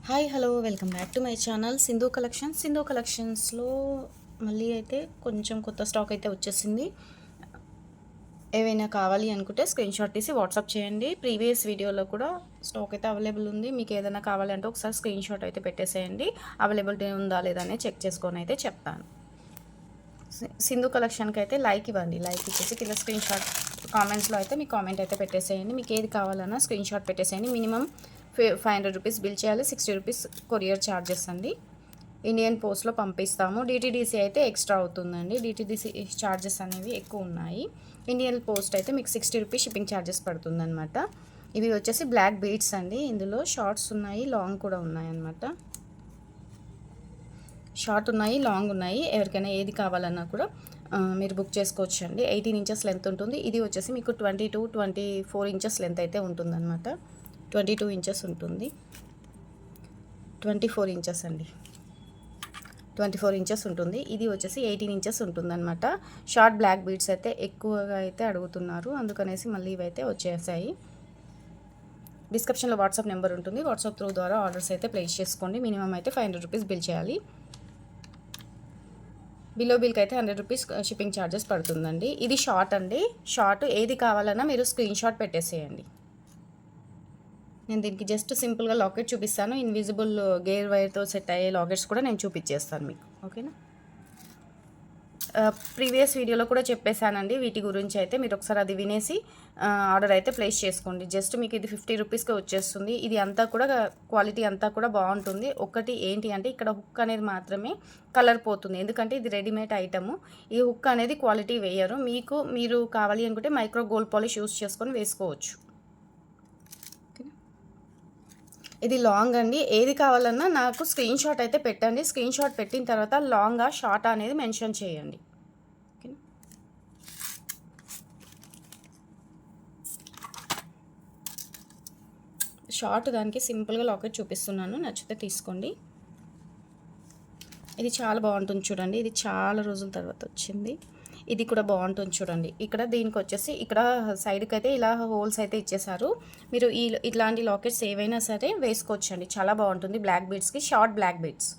Hi hello welcome back to my channel Sindhu కలెక్షన్స్లో మళ్ళీ అయితే కొంచెం కొత్త స్టాక్ అయితే వచ్చేసింది. ఏవైనా కావాలి అనుకుంటే స్క్రీన్ షాట్ తీసి వాట్సాప్ చేయండి. ప్రీవియస్ వీడియోలో కూడా స్టాక్ అయితే అవైలబుల్ ఉంది. మీకు ఏదైనా కావాలంటే ఒకసారి స్క్రీన్ షాట్ అయితే పెట్టేసేయండి. అవైలబిలిటీ ఉందా లేదా అని చెక్ చేసుకొని అయితే చెప్తాను. సింధు కలెక్షన్కి అయితే లైక్ ఇవ్వండి. లైక్ ఇచ్చేసి కింద స్క్రీన్ షాట్ కామెంట్స్లో అయితే మీ కామెంట్ అయితే పెట్టేసేయండి. మీకు ఏది కావాలన్నా స్క్రీన్ షాట్ పెట్టేసేయండి. మినిమం 500 రూపీస్ బిల్ చేయాలి. 60 రూపీస్ కొరియర్ ఛార్జెస్ అండి. ఇండియన్ పోస్ట్లో పంపిస్తాము. డిటీడీసీ అయితే ఎక్స్ట్రా అవుతుందండి. డిటీడీసీ ఛార్జెస్ అనేవి ఎక్కువ ఉన్నాయి. ఇండియన్ పోస్ట్ అయితే మీకు 60 రూపీస్ షిప్పింగ్ ఛార్జెస్ పడుతుందన్నమాట. ఇవి వచ్చేసి బ్లాక్ బీడ్స్ అండి. ఇందులో షార్ట్స్ ఉన్నాయి, లాంగ్ కూడా ఉన్నాయి అన్నమాట. షార్ట్ ఉన్నాయి, లాంగ్ ఉన్నాయి. ఎవరికైనా ఏది కావాలన్నా కూడా మీరు బుక్ చేసుకోవచ్చు అండి. 18 ఇంచెస్ లెంత్ ఉంటుంది. ఇది వచ్చేసి మీకు 24 ఇంచెస్ లెంత్ అయితే ఉంటుందన్నమాట. 22 ఇంచెస్ ఉంటుంది. 24 ఇంచెస్ అండి. 24 ఇంచెస్ ఉంటుంది. ఇది వచ్చేసి 18 ఇంచెస్ ఉంటుందన్నమాట. షార్ట్ బ్లాక్ బీడ్స్ అయితే ఎక్కువగా అయితే అడుగుతున్నారు, అందుకనేసి మళ్ళీ ఇవైతే వచ్చేసాయి. డిస్క్రిప్షన్లో వాట్సాప్ నెంబర్ ఉంటుంది. వాట్సాప్ త్రూ ద్వారా ఆర్డర్స్ అయితే ప్లేస్ చేసుకోండి. మినిమం అయితే 500 రూపీస్ బిల్ చేయాలి. బిలో బిల్కి అయితే 100 రూపీస్ షిప్పింగ్ ఛార్జెస్ పడుతుందండి. ఇది షార్ట్ అండి. షార్ట్ ఏది కావాలన్నా మీరు స్క్రీన్ షాట్ పెట్టేసేయండి. నేను దీనికి జస్ట్ సింపుల్గా లాకెట్ చూపిస్తాను. ఇన్విజిబుల్ గేర్ వైర్తో సెట్ అయ్యే లాకెట్స్ కూడా నేను చూపించేస్తాను మీకు, ఓకేనా. ప్రీవియస్ వీడియోలో కూడా చెప్పేశానండి వీటి గురించి. అయితే మీరు ఒకసారి అది వినేసి ఆర్డర్ అయితే ప్లేస్ చేసుకోండి. జస్ట్ మీకు ఇది 50 రూపీస్కి వచ్చేస్తుంది. ఇది అంతా కూడా క్వాలిటీ అంతా కూడా బాగుంటుంది. ఒకటి ఏంటి అంటే ఇక్కడ హుక్ అనేది మాత్రమే కలర్ పోతుంది, ఎందుకంటే ఇది రెడీమేడ్ ఐటము. ఈ హుక్ అనేది క్వాలిటీ వేయరు. మీరు కావాలి అనుకుంటే మైక్రో గోల్డ్ పాలిష్ యూస్ చేసుకొని వేసుకోవచ్చు. ఇది లాంగ్ అండి. ఏది కావాలన్నా నాకు స్క్రీన్ షాట్ అయితే పెట్టండి. స్క్రీన్ షాట్ పెట్టిన తర్వాత లాంగా షార్ట్ అనేది మెన్షన్ చేయండి. షార్ట్ దానికి సింపుల్గా లాకెట్ చూపిస్తున్నాను, నచ్చితే తీసుకోండి. ఇది చాలా బాగుంటుంది చూడండి. ఇది చాలా రోజుల తర్వాత వచ్చింది. ఇది కూడా బాగుంటుంది చూడండి. ఇక్కడ దీనికి వచ్చేసి ఇక్కడ సైడ్కి అయితే ఇలా హోల్స్ అయితే ఇచ్చేసారు. మీరు ఇట్లాంటి లాకెట్స్ ఏవైనా సరే వేసుకోవచ్చండి. చాలా బాగుంటుంది. బ్లాక్ బీడ్స్కి షార్ట్ బ్లాక్ బీడ్స్.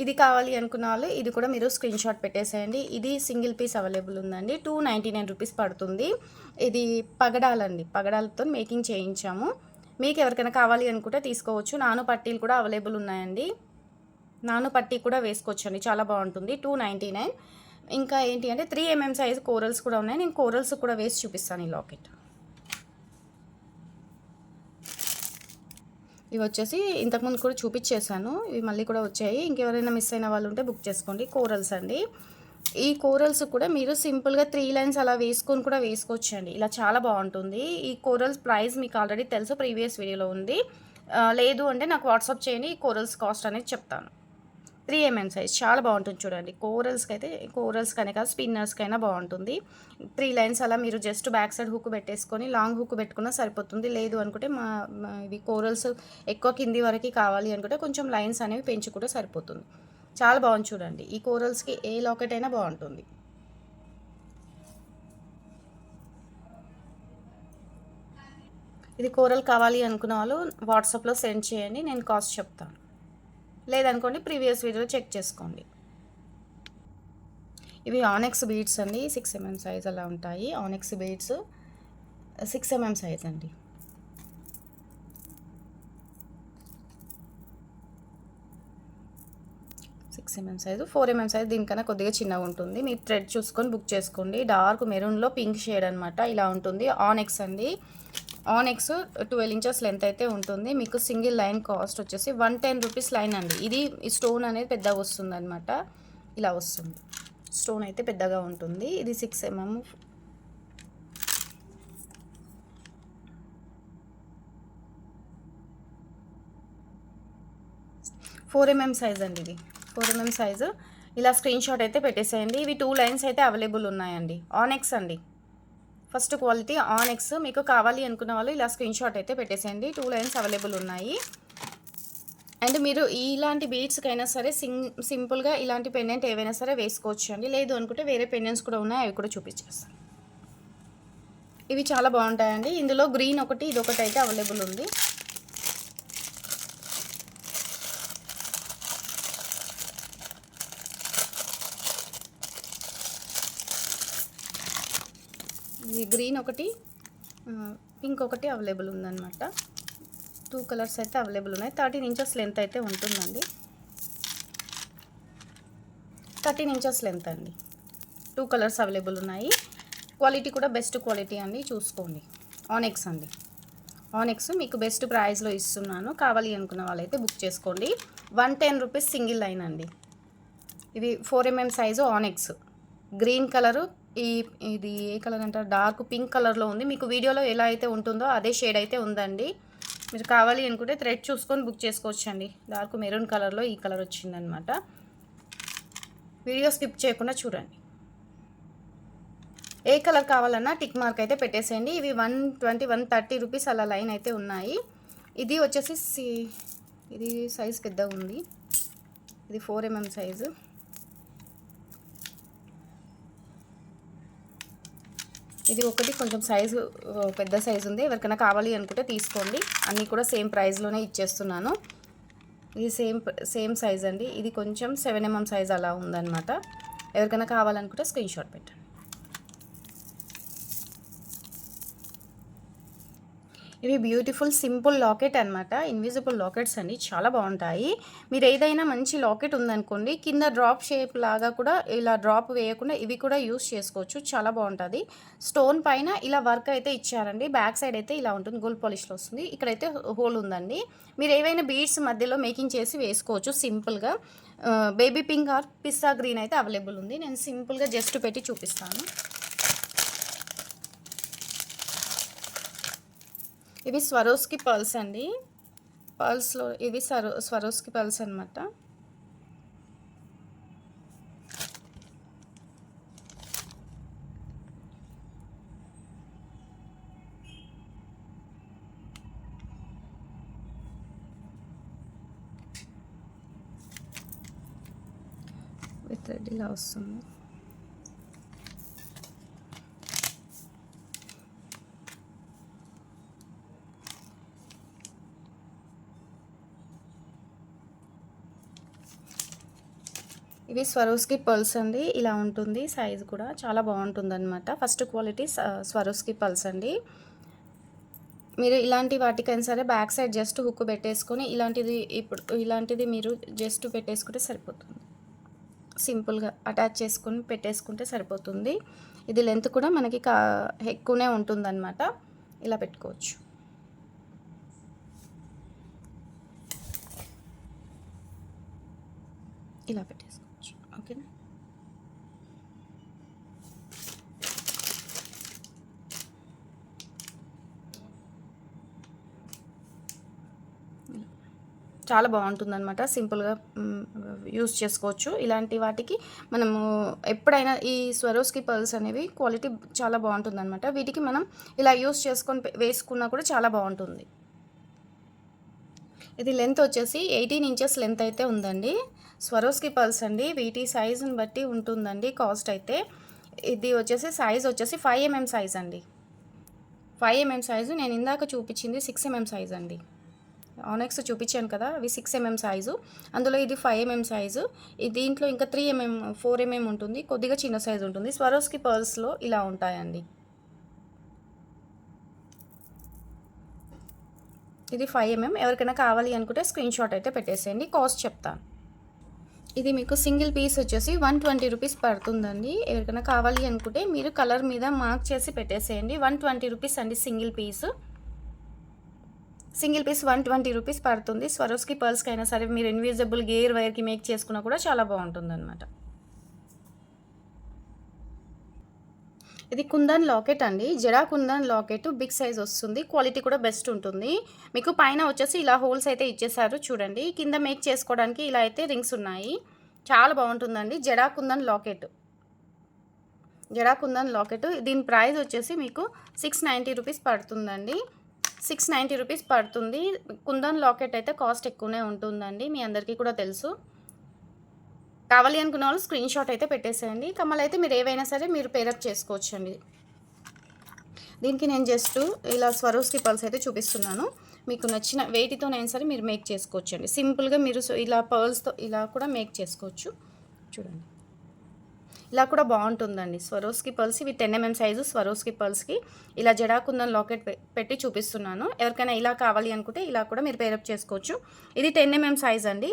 ఇది కావాలి అనుకున్న వాళ్ళు ఇది కూడా మీరు స్క్రీన్ షాట్ పెట్టేసేయండి. ఇది సింగిల్ పీస్ అవైలబుల్ ఉందండి. 299 రూపీస్ పడుతుంది. ఇది పగడాలండి. పగడాలతో మేకింగ్ చేయించాము. మీకు ఎవరికైనా కావాలి అనుకుంటే తీసుకోవచ్చు. నాను పట్టీలు కూడా అవైలబుల్ ఉన్నాయండి. నాను పట్టీ కూడా వేసుకోవచ్చండి. చాలా బాగుంటుంది. 299. ఇంకా ఏంటి అంటే 3mm సైజు కోరల్స్ కూడా ఉన్నాయి. నేను కోరల్స్ కూడా వేసి చూపిస్తాను. ఈ లాకెట్ ఇవి వచ్చేసి ఇంతకుముందు కూడా చూపించేశాను. ఇవి మళ్ళీ కూడా వచ్చాయి. ఇంకెవరైనా మిస్ అయిన వాళ్ళు ఉంటే బుక్ చేసుకోండి. కోరల్స్ అండి. ఈ కోరల్స్ కూడా మీరు సింపుల్గా 3 లైన్స్ అలా వేసుకొని కూడా వేసుకోవచ్చండి. ఇలా చాలా బాగుంటుంది. ఈ కోరల్స్ ప్రైస్ మీకు ఆల్రెడీ తెలుసు, ప్రీవియస్ వీడియోలో ఉంది. లేదు అంటే నాకు వాట్సాప్ చేయండి. ఈ కోరల్స్ కాస్ట్ అనేది చెప్తాను. 3mm సైజ్ చాలా బాగుంటుంది చూడండి. కోరల్స్కనే కాదు, స్పిన్నర్స్కైనా బాగుంటుంది. 3 లైన్స్ అలా మీరు జస్ట్ బ్యాక్ సైడ్ హుక్ పెట్టేసుకొని లాంగ్ హుక్ పెట్టుకున్నా సరిపోతుంది. లేదు అనుకుంటే ఇవి కోరల్స్ ఎక్కువ కింది వరకు కావాలి అనుకుంటే కొంచెం లైన్స్ అనేవి పెంచుకుంటే సరిపోతుంది. చాలా బాగుంది చూడండి. ఈ కోరల్స్కి ఏ లాకెట్ అయినా బాగుంటుంది. ఇది కోరల్ కావాలి అనుకున్న వాళ్ళు వాట్సాప్లో సెండ్ చేయండి, నేను కాస్ట్ చెప్తాను. లేదనుకోండి ప్రీవియస్ వీడియోలో చెక్ చేసుకోండి. ఇవి ఆనెక్స్ బీడ్స్ అండి. 6mm సైజ్ అలా ఉంటాయి. ఆనెక్స్ బీడ్స్ 6mm సైజ్ అండి. సైజు 4mm సైజ్ దీనికన్నా కొద్దిగా చిన్నగా ఉంటుంది. మీ థ్రెడ్ చూసుకొని బుక్ చేసుకోండి. డార్క్ మెరూన్లో పింక్ షేడ్ అనమాట. ఇలా ఉంటుంది. ఆనెక్స్ అండి. ఆనెక్స్ 12 ఇంచెస్ లెంత్ అయితే ఉంటుంది. మీకు సింగిల్ లైన్ కాస్ట్ వచ్చేసి 110 రూపీస్ లైన్ అండి. ఇది స్టోన్ అనేది పెద్దగా వస్తుంది అనమాట. ఇలా వస్తుంది. స్టోన్ అయితే పెద్దగా ఉంటుంది. ఇది 6mm. సైజ్ అండి. ఇది 4mm సైజు. ఇలా స్క్రీన్ షాట్ అయితే పెట్టేసేయండి. ఇవి 2 లైన్స్ అయితే అవైలబుల్ ఉన్నాయండి. ఆనెక్స్ అండి. First quality onyx. మీకు కావాలి అనుకున్న వాళ్ళు ఇలా స్క్రీన్ షాట్ అయితే పెట్టేసేయండి. 2 లైన్స్ అవైలబుల్ ఉన్నాయి. అండ్ మీరు ఇలాంటి బీడ్స్కైనా సరే సింపుల్గా ఇలాంటి పెండెంట్ ఏవైనా సరే వేసుకోవచ్చు అండి. లేదు అనుకుంటే వేరే పెండెంట్స్ కూడా ఉన్నాయి, అవి కూడా చూపించేస్తాను. ఇవి చాలా బాగుంటాయండి. ఇందులో గ్రీన్ ఒకటి, ఇది ఒకటి అయితే అవైలబుల్ ఉంది. గ్రీన్ ఒకటి, పింక్ ఒకటి అవైలబుల్ ఉందన్నమాట. 2 కలర్స్ అయితే అవైలబుల్ ఉన్నాయి. 13 ఇంచెస్ లెంత్ అయితే ఉంటుందండి. 13 ఇంచెస్ లెంత్ అండి. 2 కలర్స్ అవైలబుల్ ఉన్నాయి. క్వాలిటీ కూడా బెస్ట్ క్వాలిటీ అండి, చూసుకోండి. ఆనెక్స్ అండి. ఆనెక్స్ మీకు బెస్ట్ ప్రైస్లో ఇస్తున్నాను. కావాలి అనుకున్న వాళ్ళైతే బుక్ చేసుకోండి. 110 రూపీస్ సింగిల్ లైన్ అండి. ఇవి 4mm సైజు ఆనెక్స్. గ్రీన్ కలరు, ఇది ఏ కలర్ అంటారు, డార్క్ పింక్ కలర్లో ఉంది. మీకు వీడియోలో ఎలా అయితే ఉంటుందో అదే షేడ్ అయితే ఉందండి. మీరు కావాలి అనుకుంటే థ్రెడ్ చూసుకొని బుక్ చేసుకోవచ్చండి. డార్క్ మెరూన్ కలర్లో ఈ కలర్ వచ్చిందనమాట. వీడియో స్కిప్ చేయకుండా చూడండి. ఏ కలర్ కావాలన్నా టిక్ మార్క్ అయితే పెట్టేసేయండి. ఇవి 120, 130 రూపీస్ అలా లైన్ అయితే ఉన్నాయి. ఇది వచ్చేసి ఇది సైజ్ పెద్దగా ఉంది. ఇది 4mm సైజు. ఇది ఒకటి కొంచెం సైజు పెద్ద సైజు ఉంది. ఎవరికైనా కావాలి అనుకుంటే తీసుకోండి. అన్నీ కూడా సేమ్ ప్రైస్లోనే ఇచ్చేస్తున్నాను. ఇది సేమ్ సైజ్ అండి. ఇది కొంచెం 7mm సైజ్ అలా ఉందన్నమాట. ఎవరికైనా కావాలనుకుంటే స్క్రీన్ షాట్ పెట్టండి. ఇవి బ్యూటిఫుల్ సింపుల్ లాకెట్ అనమాట. ఇన్విజిబుల్ లాకెట్స్ అండి, చాలా బాగుంటాయి. మీరు ఏదైనా మంచి లాకెట్ ఉందనుకోండి, కింద డ్రాప్ షేప్ లాగా కూడా ఇలా డ్రాప్ వేయకుండా ఇవి కూడా యూస్ చేసుకోవచ్చు. చాలా బాగుంటుంది. స్టోన్ పైన ఇలా వర్క్ అయితే ఇచ్చారండి. బ్యాక్ సైడ్ అయితే ఇలా ఉంటుంది, గోల్డ్ పాలిష్లో వస్తుంది. ఇక్కడైతే హోల్ ఉందండి. మీరు ఏవైనా బీడ్స్ మధ్యలో మేకింగ్ చేసి వేసుకోవచ్చు సింపుల్గా. Baby pink are pista green అయితే అవైలబుల్ ఉంది. నేను సింపుల్గా జస్ట్ పెట్టి చూపిస్తాను. ఇవి స్వరోస్కి పర్ల్స్ అండి. పర్ల్స్లో ఇవి స్వరోస్కి పర్ల్స్ అనమాట. విత్ రెడ్ ఇలా వస్తుంది. ఇవి స్వరోస్కి పర్ల్స్ అండి. ఇలా ఉంటుంది. సైజ్ కూడా చాలా బాగుంటుంది అనమాట. ఫస్ట్ క్వాలిటీ స్వరోస్కి పర్ల్స్ అండి. మీరు ఇలాంటి వాటికైనా సరే బ్యాక్ సైడ్ జస్ట్ హుక్ పెట్టేసుకొని ఇలాంటిది మీరు జస్ట్ పెట్టేసుకుంటే సరిపోతుంది. సింపుల్గా అటాచ్ చేసుకొని పెట్టేసుకుంటే సరిపోతుంది. ఇది లెంత్ కూడా మనకి ఎక్కువనే ఉంటుంది అనమాట. ఇలా పెట్టుకోవచ్చు. ఇలా పెట్టేసుకోవచ్చు. ఓకేనా. చాలా బాగుంటుందన్నమాట. సింపుల్గా యూస్ చేసుకోవచ్చు. ఇలాంటి వాటికి మనము ఎప్పుడైనా ఈ స్వరోస్కి పర్ల్స్ అనేవి క్వాలిటీ చాలా బాగుంటుందన్నమాట. వీటికి మనం ఇలా యూస్ చేసుకొని వేసుకున్నా కూడా చాలా బాగుంటుంది. ఇది లెంత్ వచ్చేసి 18 ఇంచెస్ లెంత్ అయితే ఉందండి. స్వరోస్కి పర్ల్స్ అండి. వీటి సైజుని బట్టి ఉంటుందండి కాస్ట్ అయితే. ఇది వచ్చేసి సైజ్ వచ్చేసి 5mm సైజ్ అండి. 5mm size. నేను ఇందాక చూపించింది 6mm సైజ్ అండి. ఆనెక్స్ చూపించాను కదా, అవి 6mm సైజు. అందులో ఇది 5mm సైజు. దీంట్లో ఇంకా 3mm 4mm ఉంటుంది. కొద్దిగా చిన్న సైజు ఉంటుంది. స్వరోస్కి పర్ల్స్లో ఇలా ఉంటాయండి. ఇది 5mm. ఎవరికైనా కావాలి అనుకుంటే స్క్రీన్ షాట్ అయితే పెట్టేసేయండి. కాస్ట్ చెప్తాను. ఇది మీకు సింగిల్ పీస్ వచ్చేసి 120 రూపీస్ పడుతుందండి. ఎవరికైనా కావాలి అనుకుంటే మీరు కలర్ మీద మార్క్ చేసి పెట్టేసేయండి. 120 రూపీస్ అండి సింగిల్ పీస్. 120 రూపీస్ పడుతుంది. స్వరోస్కి పర్ల్స్కి అయినా సరే మీరు ఇన్విజిబుల్ గేర్ వైర్కి మేక్ చేసుకున్నా కూడా చాలా బాగుంటుంది అనమాట. ఇది కుందన్ లాకెట్ అండి. Jada kundan locket big size వస్తుంది. క్వాలిటీ కూడా బెస్ట్ ఉంటుంది. మీకు పైన వచ్చేసి ఇలా హోల్స్ అయితే ఇచ్చేసారు చూడండి. కింద మేక్ చేసుకోవడానికి ఇలా అయితే రింగ్స్ ఉన్నాయి. చాలా బాగుంటుందండి. జడా కుందన్ లాకెట్. దీని ప్రైస్ వచ్చేసి మీకు 690 రూపీస్ పడుతుందండి. 690 రూపీస్ పడుతుంది. కుందన్ లాకెట్ అయితే కాస్ట్ ఎక్కువనే ఉంటుందండి, మీ అందరికీ కూడా తెలుసు. కావాలి అనుకున్న వాళ్ళు స్క్రీన్ షాట్ అయితే పెట్టేసేయండి. కమ్మలు అయితే మీరు ఏవైనా సరే మీరు పేరప్ చేసుకోవచ్చు అండి. దీనికి నేను జస్ట్ ఇలా స్వరోస్కి పర్ల్స్ అయితే చూపిస్తున్నాను. మీకు నచ్చిన వేటితోనైనా సరే మీరు మేక్ చేసుకోవచ్చు అండి. సింపుల్గా మీరు ఇలా పర్ల్స్తో ఇలా కూడా మేక్ చేసుకోవచ్చు. చూడండి, ఇలా కూడా బాగుంటుందండి. స్వరోస్కి పర్ల్స్ ఇవి 10 mm సైజు స్వరోస్కి పర్ల్స్కి ఇలా జడాకుందన్ లాకెట్ పెట్టి చూపిస్తున్నాను. ఎవరికైనా ఇలా కావాలి అనుకుంటే ఇలా కూడా మీరు పేరప్ చేసుకోవచ్చు. ఇది 10 mm సైజ్ అండి.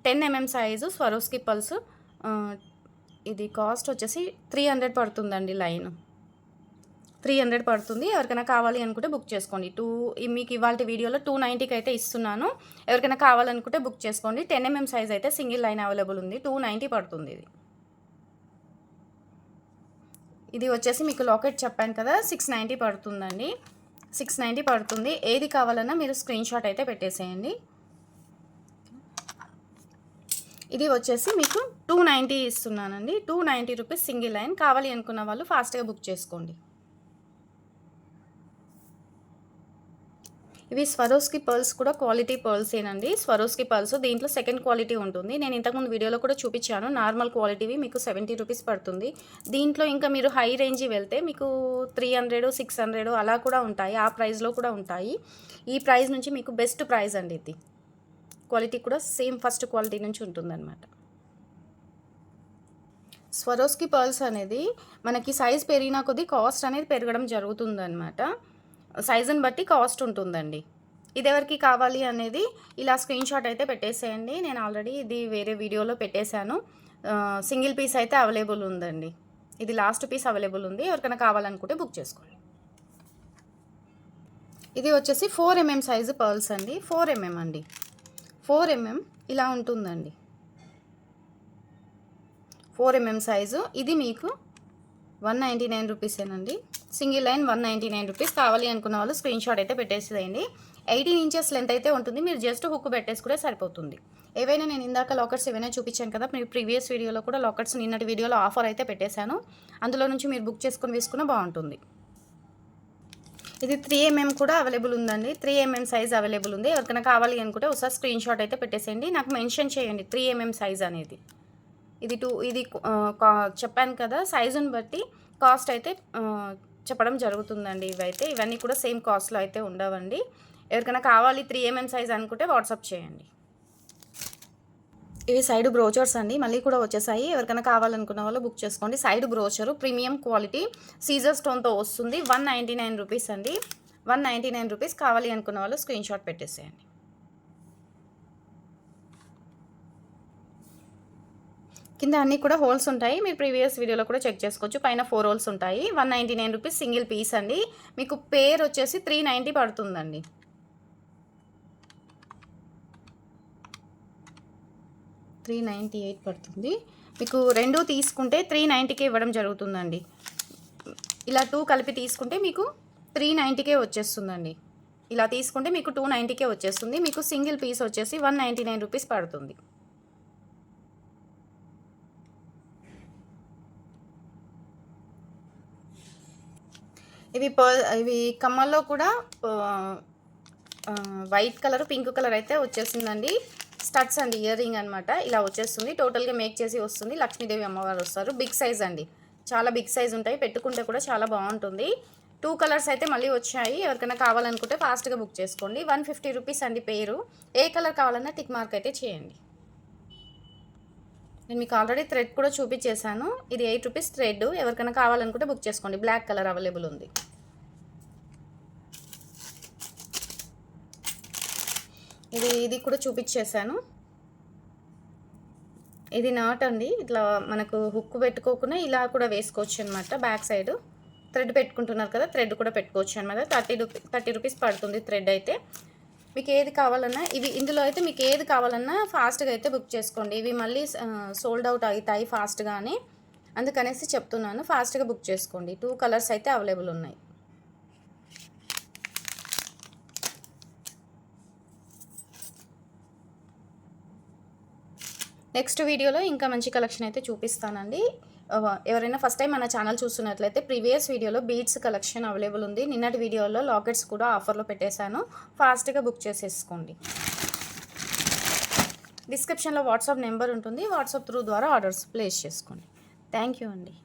10 mm సైజు స్వరోస్కి పర్ల్స్. ఇది కాస్ట్ వచ్చేసి 300 పడుతుందండి. లైన్ 300 పడుతుంది. ఎవరికైనా కావాలి అనుకుంటే బుక్ చేసుకోండి. మీకు ఇవాళ వీడియోలో 290కి అయితే ఇస్తున్నాను. ఎవరికైనా కావాలనుకుంటే బుక్ చేసుకోండి. 10 mm సైజ్ అయితే సింగిల్ లైన్ అవైలబుల్ ఉంది. 290 పడుతుంది ఇది. ఇది వచ్చేసి మీకు లాకెట్ చెప్పాను కదా 690 పడుతుందండి. 690 పడుతుంది. ఏది కావాలన్నా మీరు స్క్రీన్ షాట్ అయితే పెట్టేసేయండి. ఇది వచ్చేసి మీకు 290 ఇస్తున్నానండి. 290 రూపీస్ సింగిల్ లైన్. కావాలి అనుకున్న వాళ్ళు ఫాస్ట్గా బుక్ చేసుకోండి. ఇవి స్వరోస్కి పర్ల్స్ కూడా క్వాలిటీ పర్ల్సేనండి. స్వరోస్కి పర్ల్స్ దీంట్లో సెకండ్ క్వాలిటీ ఉంటుంది. నేను ఇంతకుముందు వీడియోలో కూడా చూపించాను. నార్మల్ క్వాలిటీవి మీకు 70 రూపీస్ పడుతుంది. దీంట్లో ఇంకా మీరు హై రేంజ్ వెళ్తే మీకు 300, 600 అలా కూడా ఉంటాయి. ఆ ప్రైస్లో కూడా ఉంటాయి. ఈ ప్రైస్ నుంచి మీకు బెస్ట్ ప్రైస్ అండి. ఇది క్వాలిటీ కూడా సేమ్ ఫస్ట్ క్వాలిటీ నుంచి ఉంటుందన్నమాట. స్వరోస్కి పర్ల్స్ అనేది మనకి సైజ్ పెరిగిన కొద్దీ కాస్ట్ అనేది పెరగడం జరుగుతుందన్నమాట. సైజుని బట్టి కాస్ట్ ఉంటుందండి. ఇది ఎవరికి కావాలి అనేది ఇలా స్క్రీన్ షాట్ అయితే పెట్టేసేయండి. నేను ఆల్రెడీ ఇది వేరే వీడియోలో పెట్టేశాను. సింగిల్ పీస్ అయితే అవైలబుల్ ఉందండి. ఇది లాస్ట్ పీస్ అవైలబుల్ ఉంది. ఎవరికైనా కావాలనుకుంటే బుక్ చేసుకోండి. ఇది వచ్చేసి 4 mm సైజు పర్ల్స్ అండి. 4 mm అండి. 4 mm ఇలా ఉంటుందండి. 4 mm సైజు. ఇది మీకు 199 రూపీసేనండి. Single line 199 rupees. కావాలి అనుకున్న వాళ్ళు స్క్రీన్ షాట్ అయితే పెట్టేసేయండి. 18 ఇంచెస్ లెంత్ అయితే ఉంటుంది. మీరు జస్ట్ హుక్ పెట్టేసుకుంటే సరిపోతుంది. ఏవైనా నేను ఇందాక లాకెట్స్ ఏవైనా చూపించాను కదా, మీరు ప్రీవియస్ వీడియోలో కూడా లాకెట్స్ నిన్నటి వీడియోలో ఆఫర్ అయితే పెట్టేశాను. అందులో నుంచి మీరు బుక్ చేసుకుని వేసుకున్న బాగుంటుంది. ఇది 3 mm కూడా అవైలబుల్ ఉందండి. 3 mm సైజ్ అవైలబుల్ ఉంది. ఎవరికైనా కావాలి అనుకుంటే ఒకసారి స్క్రీన్ షాట్ అయితే పెట్టేసేయండి. నాకు మెన్షన్ చేయండి 3 mm సైజ్ అనేది. ఇది చెప్పాను కదా, సైజుని బట్టి కాస్ట్ అయితే చెప్పడం జరుగుతుందండి. ఇవన్నీ కూడా సేమ్ కాస్ట్లో అయితే ఉండవండి. ఎవరికైనా కావాలి 3 mm సైజ్ అనుకుంటే వాట్సాప్ చేయండి. ఇవి సైడ్ బ్రోచర్స్ అండి. మళ్ళీ కూడా వచ్చేసాయి. ఎవరికైనా కావాలనుకున్న వాళ్ళు బుక్ చేసుకోండి. సైడ్ బ్రోచరు ప్రీమియం క్వాలిటీ సీజర్ స్టోన్తో వస్తుంది. 199 రూపీస్ అండి. 199 రూపీస్. కావాలి అనుకున్న వాళ్ళు స్క్రీన్ షాట్ పెట్టేసేయండి. కింద అన్నీ కూడా హోల్స్ ఉంటాయి. మీరు ప్రీవియస్ వీడియోలో కూడా చెక్ చేసుకోవచ్చు. పైన 4 హోల్స్ ఉంటాయి. 199 రూపీస్ సింగిల్ పీస్ అండి. మీకు పేర్ వచ్చేసి 390 పడుతుందండి. $398 పడుతుంది. మీకు 2 తీసుకుంటే 390కే ఇవ్వడం జరుగుతుందండి. ఇలా 2 కలిపి తీసుకుంటే మీకు 390కే వచ్చేస్తుందండి. ఇలా తీసుకుంటే మీకు 290కే వచ్చేస్తుంది. మీకు సింగిల్ పీస్ వచ్చేసి 199 రూపీస్ పడుతుంది. ఇవి కమ్మల్లో కూడా వైట్ కలర్, పింక్ కలర్ అయితే వచ్చేసిందండి. స్టడ్స్ అండి, ఇయర్ రింగ్ అనమాట. ఇలా వచ్చేస్తుంది. టోటల్గా మేక్ చేసి వస్తుంది. లక్ష్మీదేవి అమ్మవారు వస్తారు. బిగ్ సైజ్ అండి. చాలా బిగ్ సైజ్ ఉంటాయి. పెట్టుకుంటే కూడా చాలా బాగుంటుంది. 2 కలర్స్ అయితే మళ్ళీ వచ్చాయి. ఎవరికైనా కావాలనుకుంటే ఫాస్ట్గా బుక్ చేసుకోండి. 150 రూపీస్ అండి పేరు. ఏ కలర్ కావాలన్నా టిక్ మార్క్ అయితే చేయండి. నేను మీకు ఆల్రెడీ థ్రెడ్ కూడా చూపించేశాను. ఇది 8 రూపీస్ థ్రెడ్. ఎవరికైనా కావాలనుకుంటే బుక్ చేసుకోండి. బ్లాక్ కలర్ అవైలబుల్ ఉంది. ఇది కూడా చూపించేశాను. ఇది నాట్ అండి. ఇట్లా మనకు హుక్ పెట్టుకోకుండా ఇలా కూడా వేసుకోవచ్చు అనమాట. బ్యాక్ సైడ్ థ్రెడ్ పెట్టుకుంటున్నారు కదా, థ్రెడ్ కూడా పెట్టుకోవచ్చు అనమాట. 30 రూపీస్ పడుతుంది థ్రెడ్ అయితే. మీకు ఏది కావాలన్నా ఇందులో అయితే మీకు ఏది కావాలన్నా ఫాస్ట్గా అయితే బుక్ చేసుకోండి. ఇవి మళ్ళీ సోల్డ్ అవుట్ అవుతాయి ఫాస్ట్గానే. అందుకనేసి చెప్తున్నాను, ఫాస్ట్గా బుక్ చేసుకోండి. 2 కలర్స్ అయితే అవైలబుల్ ఉన్నాయి. నెక్స్ట్ వీడియోలో ఇంకా మంచి కలెక్షన్ అయితే చూపిస్తానండి. ఎవరైనా ఫస్ట్ టైం మన ఛానల్ చూస్తున్నట్లయితే ప్రీవియస్ వీడియోలో బీడ్స్ కలెక్షన్ అవైలబుల్ ఉంది. నిన్నటి వీడియోలో లాకెట్స్ కూడా ఆఫర్లో పెట్టేశాను. ఫాస్ట్గా బుక్ చేసేసుకోండి. డిస్క్రిప్షన్లో వాట్సాప్ నెంబర్ ఉంటుంది. వాట్సాప్ త్రూ ద్వారా ఆర్డర్స్ ప్లేస్ చేసుకోండి. థ్యాంక్ యూ అండి.